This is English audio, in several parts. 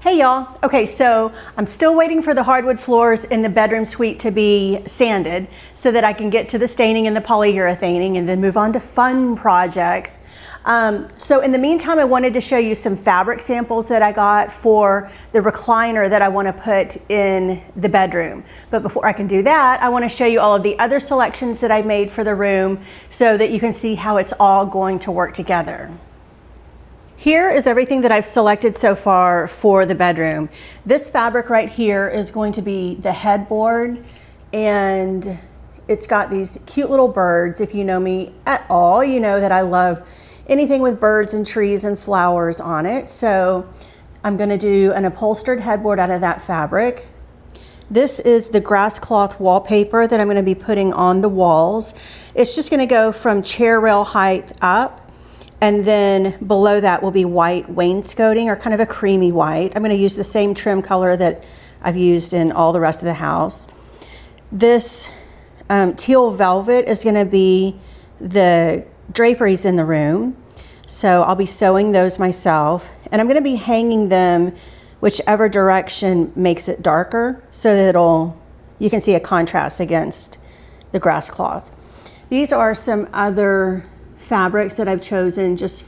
Hey y'all. Okay, so I'm still waiting for the hardwood floors in the bedroom suite to be sanded so that I can get to the staining and the polyurethaning and then move on to fun projects. So in the meantime, I wanted to show you some fabric samples that I got for the recliner that I want to put in the bedroom. But before I can do that, I want to show you all of the other selections that I made for the room so that you can see how it's all going to work together. Here is everything that I've selected so far for the bedroom. This fabric right here is going to be the headboard, and it's got these cute little birds. If you know me at all, you know that I love anything with birds and trees and flowers on it. So I'm gonna do an upholstered headboard out of that fabric. This is the grass cloth wallpaper that I'm gonna be putting on the walls. It's just gonna go from chair rail height up, and then below that will be white wainscoting, or kind of a creamy white. I'm going to use the same trim color that I've used in all the rest of the house. This teal velvet is going to be the draperies in the room. So I'll be sewing those myself, and I'm going to be hanging them whichever direction makes it darker so that you can see a contrast against the grass cloth. These are some other fabrics that I've chosen. Just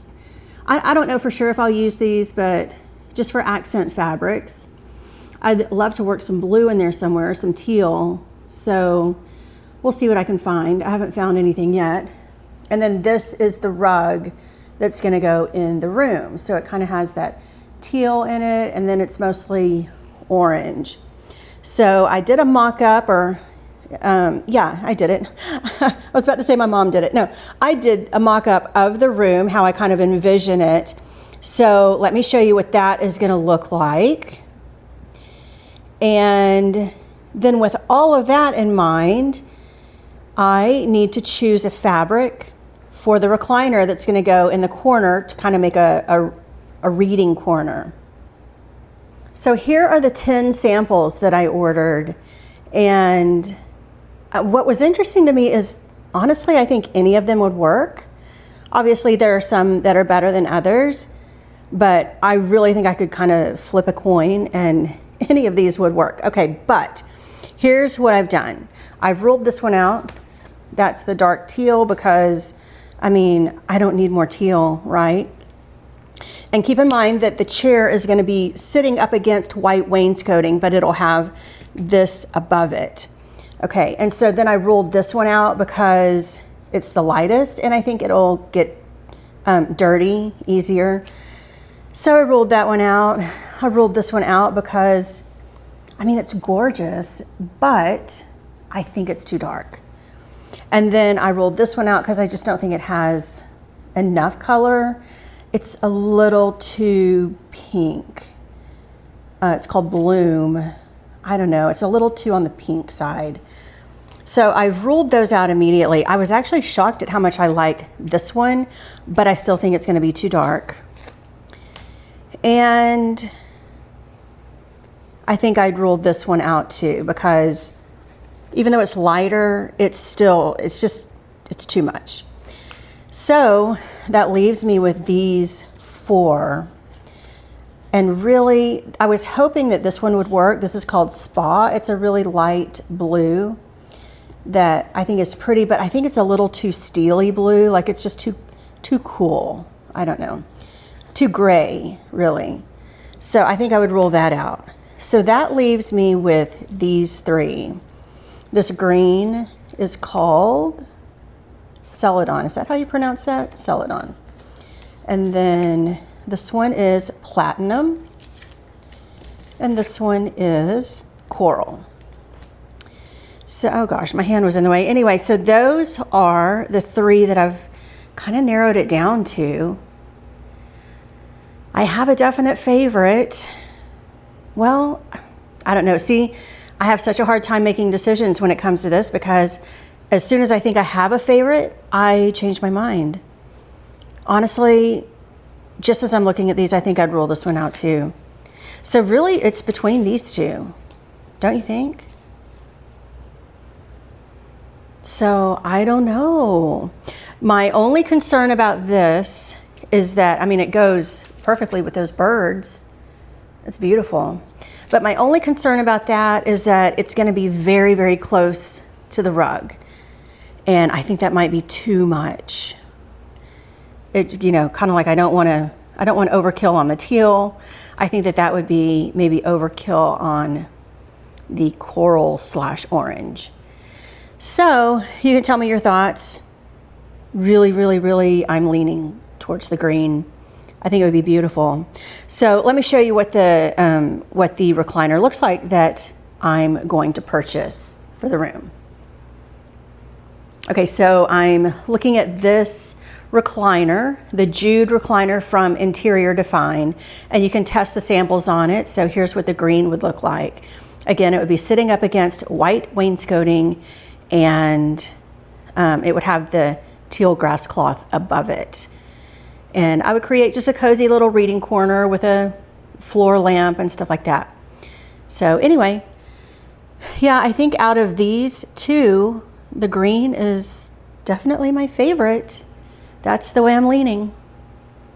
I don't know for sure if I'll use these, but just for accent fabrics. I'd love to work some blue in there somewhere, some teal, so we'll see what I can find. I haven't found anything yet. And then this is the rug that's going to go in the room, so it kind of has that teal in it, and then it's mostly orange. So I did a mock-up, or yeah, I did it. I was about to say my mom did it. No, I did a mock-up of the room, how I kind of envision it. So let me show you what that is going to look like. And then with all of that in mind, I need to choose a fabric for the recliner that's going to go in the corner to kind of make a reading corner. So here are the 10 samples that I ordered. And what was interesting to me is, honestly, I think any of them would work. Obviously, there are some that are better than others, but I really think I could kind of flip a coin and any of these would work. Okay, but here's what I've done. I've ruled this one out. That's the dark teal because, I mean, I don't need more teal, right? And keep in mind that the chair is going to be sitting up against white wainscoting, but it'll have this above it. Okay, and so then I ruled this one out because it's the lightest, and I think it'll get dirty easier. So I ruled that one out. I ruled this one out because, I mean, it's gorgeous, but I think it's too dark. And then I ruled this one out because I just don't think it has enough color. It's a little too pink. It's called Bloom. I don't know, it's a little too on the pink side. So I've ruled those out immediately. I was actually shocked at how much I liked this one, but I still think it's going to be too dark. And I think I'd ruled this one out too, because even though it's lighter, it's too much. So that leaves me with these 4. And really, I was hoping that this one would work. This is called Spa. It's a really light blue that I think is pretty, but I think it's a little too steely blue. Like it's just too cool. I don't know. Too gray, really. So I think I would rule that out. So that leaves me with these 3. This green is called Celadon. Is that how you pronounce that? Celadon. And then this one is Platinum, and this one is Coral. So, oh gosh, my hand was in the way. Anyway, so those are the 3 that I've kind of narrowed it down to. I have a definite favorite. Well, I don't know. See, I have such a hard time making decisions when it comes to this because as soon as I think I have a favorite, I change my mind. Honestly, just as I'm looking at these, I think I'd rule this one out too. So really, it's between these 2, don't you think? So I don't know. My only concern about this is that, I mean, it goes perfectly with those birds. It's beautiful. But my only concern about that is that it's going to be very, very close to the rug. And I think that might be too much. It, you know, kind of like I don't want overkill on the teal. I think that that would be maybe overkill on the coral / orange. So you can tell me your thoughts. Really, really, really, I'm leaning towards the green. I think it would be beautiful. So let me show you what the recliner looks like that I'm going to purchase for the room. Okay, so I'm looking at this recliner, the Jude recliner from Interior Define, and you can test the samples on it. So here's what the green would look like. Again, it would be sitting up against white wainscoting, and it would have the teal grass cloth above it. And I would create just a cozy little reading corner with a floor lamp and stuff like that. So anyway, yeah, I think out of these two, the green is definitely my favorite. That's the way I'm leaning.